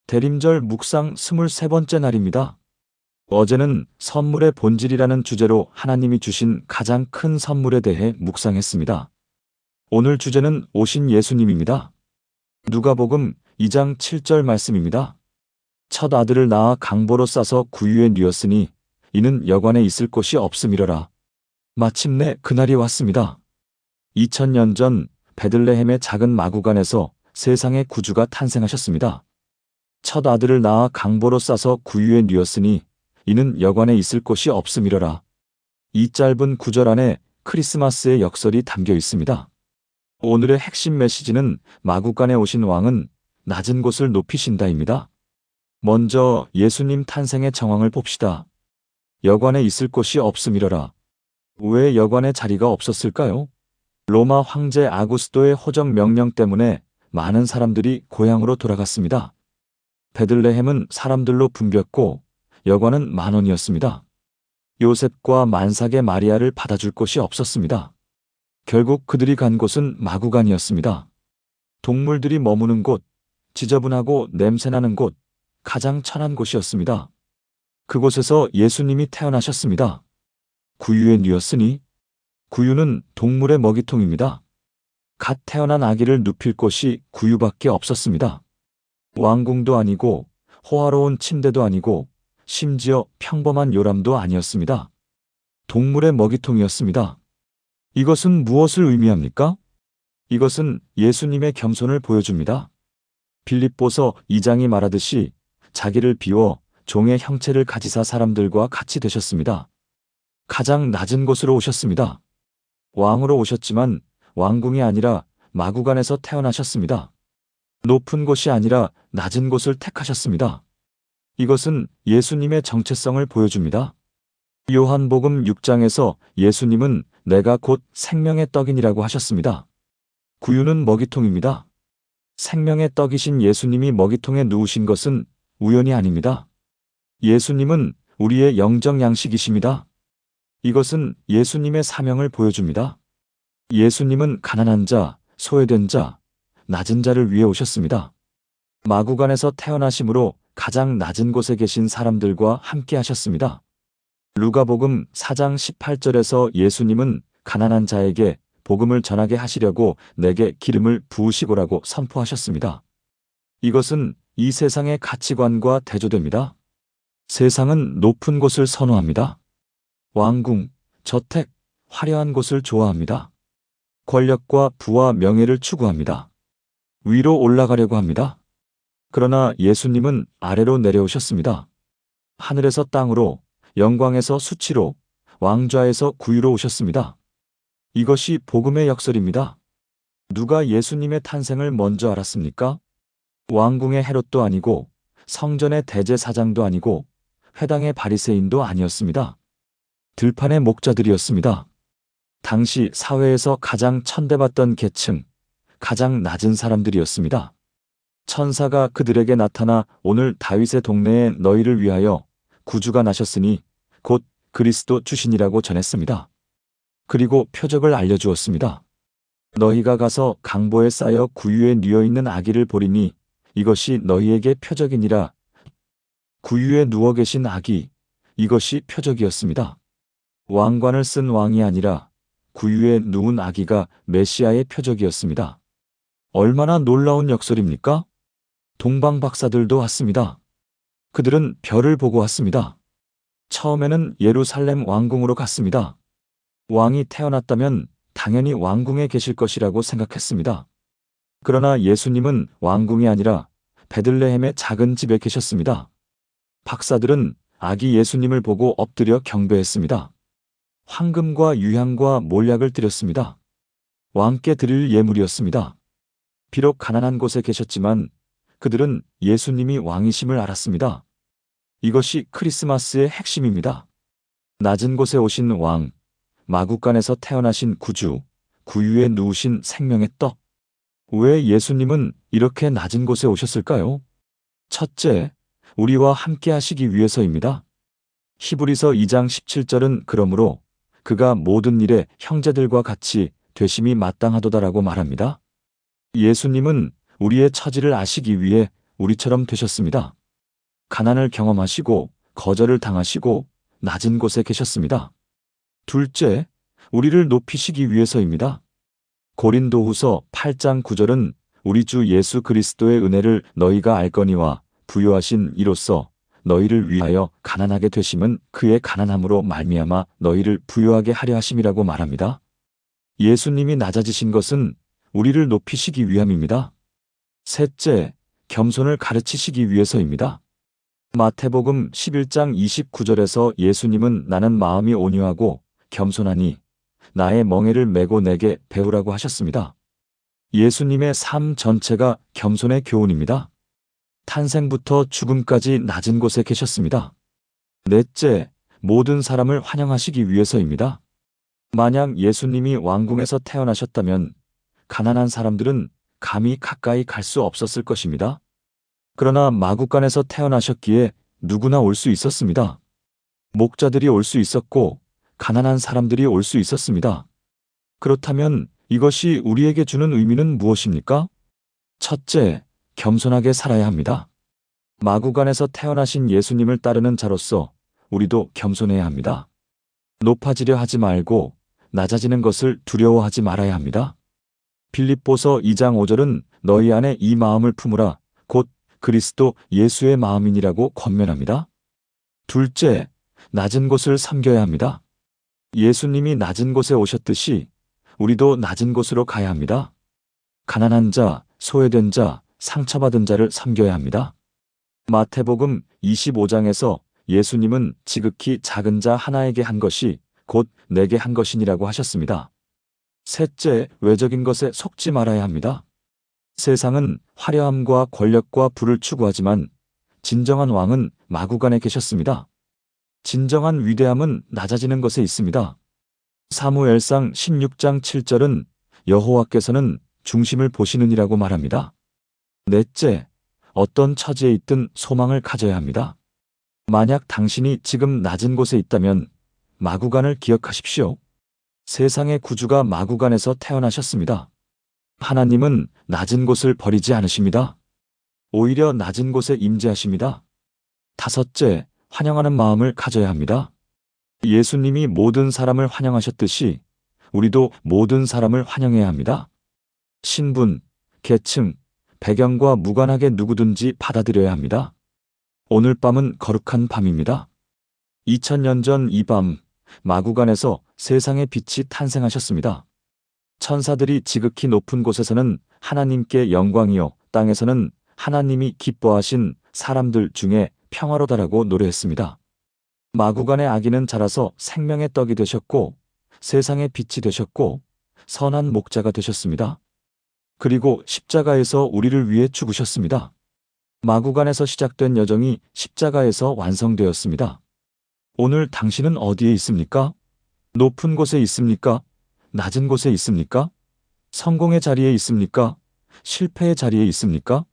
대림절 묵상 23번째 날입니다. 어제는 선물의 본질이라는 주제로 하나님이 주신 가장 큰 선물에 대해 묵상했습니다. 오늘 주제는 오신 예수님입니다. 누가복음 2장 7절 말씀입니다. 첫 아들을 낳아 강보로 싸서 구유에 뉘었으니 이는 여관에 있을 곳이 없음이러라. 마침내 그날이 왔습니다. 2000년 전 베들레헴의 작은 마구간에서 세상의 구주가 탄생하셨습니다. 첫 아들을 낳아 강보로 싸서 구유에 뉘었으니 이는 여관에 있을 곳이 없음이러라. 이 짧은 구절 안에 크리스마스의 역설이 담겨 있습니다. 오늘의 핵심 메시지는 마구간에 오신 왕은 낮은 곳을 높이신다입니다. 먼저 예수님 탄생의 정황을 봅시다. 여관에 있을 곳이 없음이러라. 왜 여관에 자리가 없었을까요? 로마 황제 아구스도의 호적 명령 때문에 많은 사람들이 고향으로 돌아갔습니다. 베들레헴은 사람들로 붐볐고 여관은 만원이었습니다. 요셉과 만삭의 마리아를 받아줄 곳이 없었습니다. 결국 그들이 간 곳은 마구간이었습니다. 동물들이 머무는 곳, 지저분하고 냄새나는 곳, 가장 천한 곳이었습니다. 그곳에서 예수님이 태어나셨습니다. 구유에 뉘었으니, 구유는 동물의 먹이통입니다. 갓 태어난 아기를 눕힐 곳이 구유밖에 없었습니다. 왕궁도 아니고 호화로운 침대도 아니고 심지어 평범한 요람도 아니었습니다. 동물의 먹이통이었습니다. 이것은 무엇을 의미합니까? 이것은 예수님의 겸손을 보여줍니다. 빌립보서 2장이 말하듯이 자기를 비워 종의 형체를 가지사 사람들과 같이 되셨습니다. 가장 낮은 곳으로 오셨습니다. 왕으로 오셨지만 왕궁이 아니라 마구간에서 태어나셨습니다. 높은 곳이 아니라 낮은 곳을 택하셨습니다. 이것은 예수님의 정체성을 보여줍니다. 요한복음 6장에서 예수님은 내가 곧 생명의 떡이니라고 하셨습니다. 구유는 먹이통입니다. 생명의 떡이신 예수님이 먹이통에 누우신 것은 우연이 아닙니다. 예수님은 우리의 영적 양식이십니다. 이것은 예수님의 사명을 보여줍니다. 예수님은 가난한 자, 소외된 자, 낮은 자를 위해 오셨습니다. 마구간에서 태어나심으로 가장 낮은 곳에 계신 사람들과 함께 하셨습니다. 루가복음 4장 18절에서 예수님은 가난한 자에게 복음을 전하게 하시려고 내게 기름을 부으시고라고 선포하셨습니다. 이것은 이 세상의 가치관과 대조됩니다. 세상은 높은 곳을 선호합니다. 왕궁, 저택, 화려한 곳을 좋아합니다. 권력과 부와 명예를 추구합니다. 위로 올라가려고 합니다. 그러나 예수님은 아래로 내려오셨습니다. 하늘에서 땅으로, 영광에서 수치로, 왕좌에서 구유로 오셨습니다. 이것이 복음의 역설입니다. 누가 예수님의 탄생을 먼저 알았습니까? 왕궁의 헤롯도 아니고 성전의 대제사장도 아니고 회당의 바리새인도 아니었습니다. 들판의 목자들이었습니다. 당시 사회에서 가장 천대받던 계층, 가장 낮은 사람들이었습니다. 천사가 그들에게 나타나 오늘 다윗의 동네에 너희를 위하여 구주가 나셨으니 곧 그리스도 주신이라고 전했습니다. 그리고 표적을 알려주었습니다. 너희가 가서 강보에 쌓여 구유에 뉘어있는 아기를 보리니 이것이 너희에게 표적이니라. 구유에 누워 계신 아기, 이것이 표적이었습니다. 왕관을 쓴 왕이 아니라 구유에 누운 아기가 메시아의 표적이었습니다. 얼마나 놀라운 역설입니까? 동방 박사들도 왔습니다. 그들은 별을 보고 왔습니다. 처음에는 예루살렘 왕궁으로 갔습니다. 왕이 태어났다면 당연히 왕궁에 계실 것이라고 생각했습니다. 그러나 예수님은 왕궁이 아니라 베들레헴의 작은 집에 계셨습니다. 박사들은 아기 예수님을 보고 엎드려 경배했습니다. 황금과 유향과 몰약을 드렸습니다. 왕께 드릴 예물이었습니다. 비록 가난한 곳에 계셨지만 그들은 예수님이 왕이심을 알았습니다. 이것이 크리스마스의 핵심입니다. 낮은 곳에 오신 왕, 마구간에서 태어나신 구주, 구유에 누우신 생명의 떡. 왜 예수님은 이렇게 낮은 곳에 오셨을까요? 첫째, 우리와 함께 하시기 위해서입니다. 히브리서 2장 17절은 그러므로 그가 모든 일에 형제들과 같이 되심이 마땅하도다라고 말합니다. 예수님은 우리의 처지를 아시기 위해 우리처럼 되셨습니다. 가난을 경험하시고 거절을 당하시고 낮은 곳에 계셨습니다. 둘째, 우리를 높이시기 위해서입니다. 고린도후서 8장 9절은 우리 주 예수 그리스도의 은혜를 너희가 알거니와 부요하신 이로써 너희를 위하여 가난하게 되심은 그의 가난함으로 말미암아 너희를 부요하게 하려 하심이라고 말합니다. 예수님이 낮아지신 것은 우리를 높이시기 위함입니다. 셋째, 겸손을 가르치시기 위해서입니다. 마태복음 11장 29절에서 예수님은 나는 마음이 온유하고 겸손하니 나의 멍에를 메고 내게 배우라고 하셨습니다. 예수님의 삶 전체가 겸손의 교훈입니다. 탄생부터 죽음까지 낮은 곳에 계셨습니다. 넷째, 모든 사람을 환영하시기 위해서입니다. 만약 예수님이 왕궁에서 태어나셨다면 가난한 사람들은 감히 가까이 갈 수 없었을 것입니다. 그러나 마구간에서 태어나셨기에 누구나 올 수 있었습니다. 목자들이 올 수 있었고 가난한 사람들이 올 수 있었습니다. 그렇다면 이것이 우리에게 주는 의미는 무엇입니까? 첫째, 겸손하게 살아야 합니다. 마구간에서 태어나신 예수님을 따르는 자로서 우리도 겸손해야 합니다. 높아지려 하지 말고 낮아지는 것을 두려워하지 말아야 합니다. 빌립보서 2장 5절은 너희 안에 이 마음을 품으라 곧 그리스도 예수의 마음이니라고 권면합니다. 둘째, 낮은 곳을 섬겨야 합니다. 예수님이 낮은 곳에 오셨듯이 우리도 낮은 곳으로 가야 합니다. 가난한 자, 소외된 자, 상처받은 자를 섬겨야 합니다. 마태복음 25장에서 예수님은 지극히 작은 자 하나에게 한 것이 곧 내게 한 것이니라고 하셨습니다. 셋째, 외적인 것에 속지 말아야 합니다. 세상은 화려함과 권력과 부를 추구하지만 진정한 왕은 마구간에 계셨습니다. 진정한 위대함은 낮아지는 것에 있습니다. 사무엘상 16장 7절은 여호와께서는 중심을 보시느니라고 말합니다. 넷째, 어떤 처지에 있든 소망을 가져야 합니다. 만약 당신이 지금 낮은 곳에 있다면 마구간을 기억하십시오. 세상의 구주가 마구간에서 태어나셨습니다. 하나님은 낮은 곳을 버리지 않으십니다. 오히려 낮은 곳에 임재하십니다. 다섯째, 환영하는 마음을 가져야 합니다. 예수님이 모든 사람을 환영하셨듯이 우리도 모든 사람을 환영해야 합니다. 신분, 계층, 배경과 무관하게 누구든지 받아들여야 합니다. 오늘 밤은 거룩한 밤입니다. 2000년 전 이 밤, 마구간에서 세상의 빛이 탄생하셨습니다. 천사들이 지극히 높은 곳에서는 하나님께 영광이요, 땅에서는 하나님이 기뻐하신 사람들 중에 평화로다라고 노래했습니다. 마구간의 아기는 자라서 생명의 떡이 되셨고 세상의 빛이 되셨고 선한 목자가 되셨습니다. 그리고 십자가에서 우리를 위해 죽으셨습니다. 마구간에서 시작된 여정이 십자가에서 완성되었습니다. 오늘 당신은 어디에 있습니까? 높은 곳에 있습니까? 낮은 곳에 있습니까? 성공의 자리에 있습니까? 실패의 자리에 있습니까?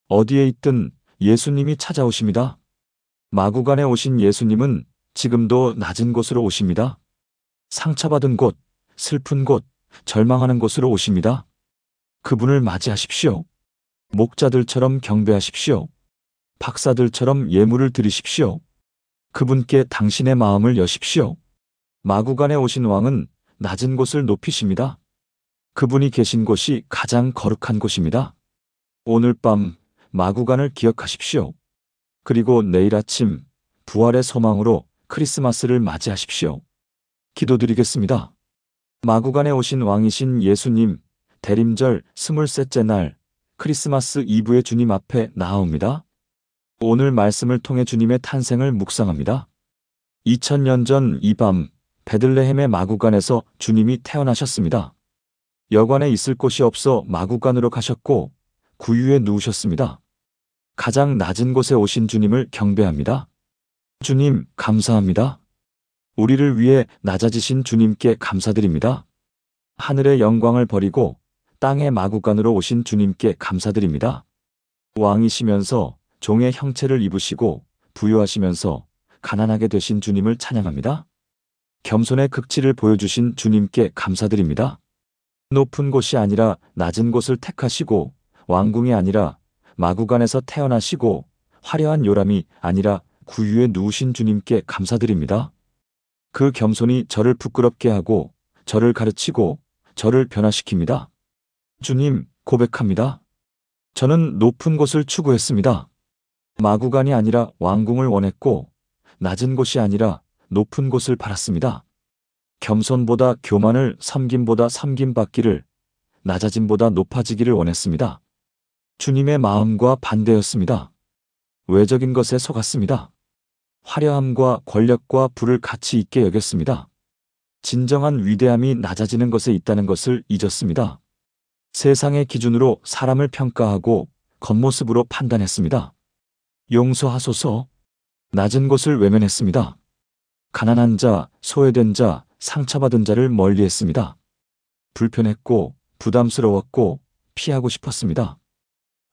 어디에 있든 예수님이 찾아오십니다. 마구간에 오신 예수님은 지금도 낮은 곳으로 오십니다. 상처받은 곳, 슬픈 곳, 절망하는 곳으로 오십니다. 그분을 맞이하십시오. 목자들처럼 경배하십시오. 박사들처럼 예물을 드리십시오. 그분께 당신의 마음을 여십시오. 마구간에 오신 왕은 낮은 곳을 높이십니다. 그분이 계신 곳이 가장 거룩한 곳입니다. 오늘 밤 마구간을 기억하십시오. 그리고 내일 아침 부활의 소망으로 크리스마스를 맞이하십시오. 기도드리겠습니다. 마구간에 오신 왕이신 예수님, 대림절 23째 날 크리스마스 이브의 주님 앞에 나아옵니다. 오늘 말씀을 통해 주님의 탄생을 묵상합니다. 2000년 전 이 밤 베들레헴의 마구간에서 주님이 태어나셨습니다. 여관에 있을 곳이 없어 마구간으로 가셨고 구유에 누우셨습니다. 가장 낮은 곳에 오신 주님을 경배합니다. 주님, 감사합니다. 우리를 위해 낮아지신 주님께 감사드립니다. 하늘의 영광을 버리고 땅의 마구간으로 오신 주님께 감사드립니다. 왕이시면서 종의 형체를 입으시고 부유하시면서 가난하게 되신 주님을 찬양합니다. 겸손의 극치를 보여주신 주님께 감사드립니다. 높은 곳이 아니라 낮은 곳을 택하시고 왕궁이 아니라 마구간에서 태어나시고 화려한 요람이 아니라 구유에 누우신 주님께 감사드립니다. 그 겸손이 저를 부끄럽게 하고 저를 가르치고 저를 변화시킵니다. 주님, 고백합니다. 저는 높은 곳을 추구했습니다. 마구간이 아니라 왕궁을 원했고 낮은 곳이 아니라 높은 곳을 바랐습니다. 겸손보다 교만을, 섬김보다 섬김받기를, 낮아짐보다 높아지기를 원했습니다. 주님의 마음과 반대였습니다. 외적인 것에 속았습니다. 화려함과 권력과 부를 가치 있게 여겼습니다. 진정한 위대함이 낮아지는 것에 있다는 것을 잊었습니다. 세상의 기준으로 사람을 평가하고 겉모습으로 판단했습니다. 용서하소서. 낮은 곳을 외면했습니다. 가난한 자, 소외된 자, 상처받은 자를 멀리했습니다. 불편했고 부담스러웠고 피하고 싶었습니다.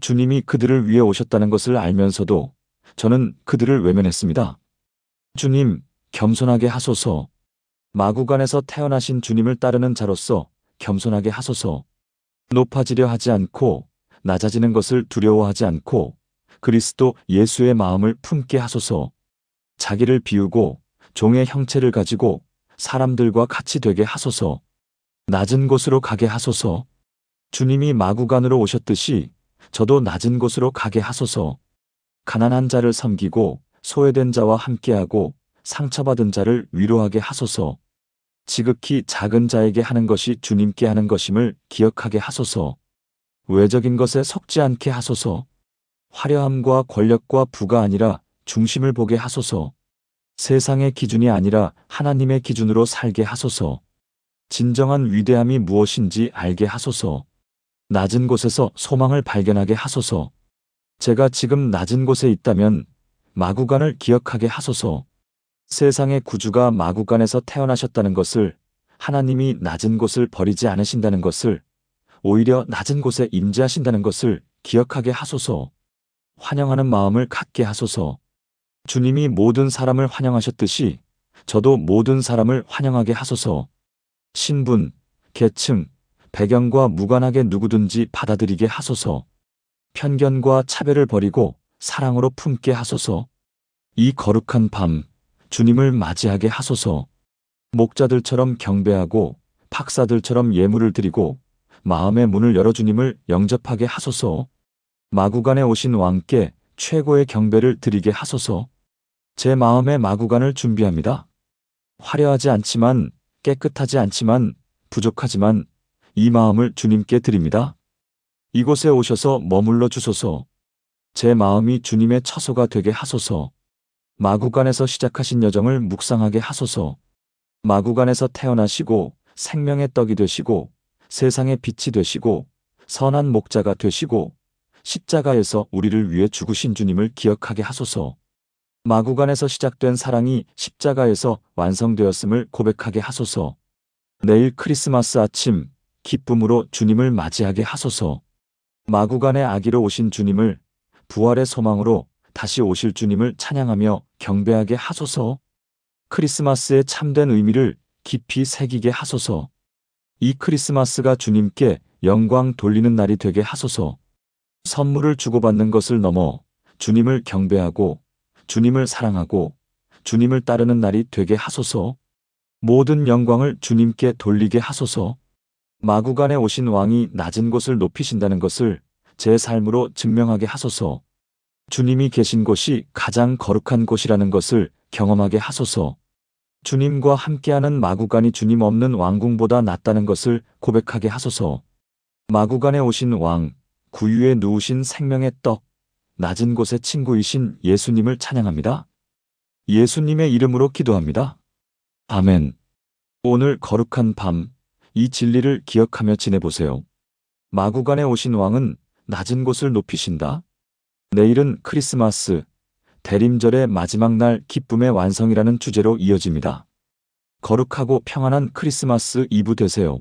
주님이 그들을 위해 오셨다는 것을 알면서도 저는 그들을 외면했습니다. 주님, 겸손하게 하소서. 마구간에서 태어나신 주님을 따르는 자로서 겸손하게 하소서. 높아지려 하지 않고 낮아지는 것을 두려워하지 않고 그리스도 예수의 마음을 품게 하소서. 자기를 비우고 종의 형체를 가지고 사람들과 같이 되게 하소서. 낮은 곳으로 가게 하소서. 주님이 마구간으로 오셨듯이 저도 낮은 곳으로 가게 하소서. 가난한 자를 섬기고 소외된 자와 함께하고 상처받은 자를 위로하게 하소서. 지극히 작은 자에게 하는 것이 주님께 하는 것임을 기억하게 하소서. 외적인 것에 속지 않게 하소서. 화려함과 권력과 부가 아니라 중심을 보게 하소서. 세상의 기준이 아니라 하나님의 기준으로 살게 하소서. 진정한 위대함이 무엇인지 알게 하소서. 낮은 곳에서 소망을 발견하게 하소서. 제가 지금 낮은 곳에 있다면 마구간을 기억하게 하소서. 세상의 구주가 마구간에서 태어나셨다는 것을, 하나님이 낮은 곳을 버리지 않으신다는 것을, 오히려 낮은 곳에 임재하신다는 것을 기억하게 하소서. 환영하는 마음을 갖게 하소서. 주님이 모든 사람을 환영하셨듯이 저도 모든 사람을 환영하게 하소서. 신분, 계층, 배경과 무관하게 누구든지 받아들이게 하소서. 편견과 차별을 버리고 사랑으로 품게 하소서. 이 거룩한 밤, 주님을 맞이하게 하소서. 목자들처럼 경배하고 박사들처럼 예물을 드리고 마음의 문을 열어 주님을 영접하게 하소서. 마구간에 오신 왕께 최고의 경배를 드리게 하소서. 제 마음의 마구간을 준비합니다. 화려하지 않지만, 깨끗하지 않지만, 부족하지만 이 마음을 주님께 드립니다. 이곳에 오셔서 머물러 주소서. 제 마음이 주님의 처소가 되게 하소서. 마구간에서 시작하신 여정을 묵상하게 하소서. 마구간에서 태어나시고 생명의 떡이 되시고 세상의 빛이 되시고 선한 목자가 되시고 십자가에서 우리를 위해 죽으신 주님을 기억하게 하소서. 마구간에서 시작된 사랑이 십자가에서 완성되었음을 고백하게 하소서. 내일 크리스마스 아침 기쁨으로 주님을 맞이하게 하소서. 마구간의 아기로 오신 주님을 부활의 소망으로 다시 오실 주님을 찬양하며 경배하게 하소서. 크리스마스의 참된 의미를 깊이 새기게 하소서. 이 크리스마스가 주님께 영광 돌리는 날이 되게 하소서. 선물을 주고받는 것을 넘어 주님을 경배하고 주님을 사랑하고 주님을 따르는 날이 되게 하소서. 모든 영광을 주님께 돌리게 하소서. 마구간에 오신 왕이 낮은 곳을 높이신다는 것을 제 삶으로 증명하게 하소서. 주님이 계신 곳이 가장 거룩한 곳이라는 것을 경험하게 하소서. 주님과 함께하는 마구간이 주님 없는 왕궁보다 낫다는 것을 고백하게 하소서. 마구간에 오신 왕, 구유에 누우신 생명의 떡, 낮은 곳의 친구이신 예수님을 찬양합니다. 예수님의 이름으로 기도합니다. 아멘. 오늘 거룩한 밤, 이 진리를 기억하며 지내보세요. 마구간에 오신 왕은 낮은 곳을 높이신다. 내일은 크리스마스, 대림절의 마지막 날 기쁨의 완성이라는 주제로 이어집니다. 거룩하고 평안한 크리스마스 이브 되세요.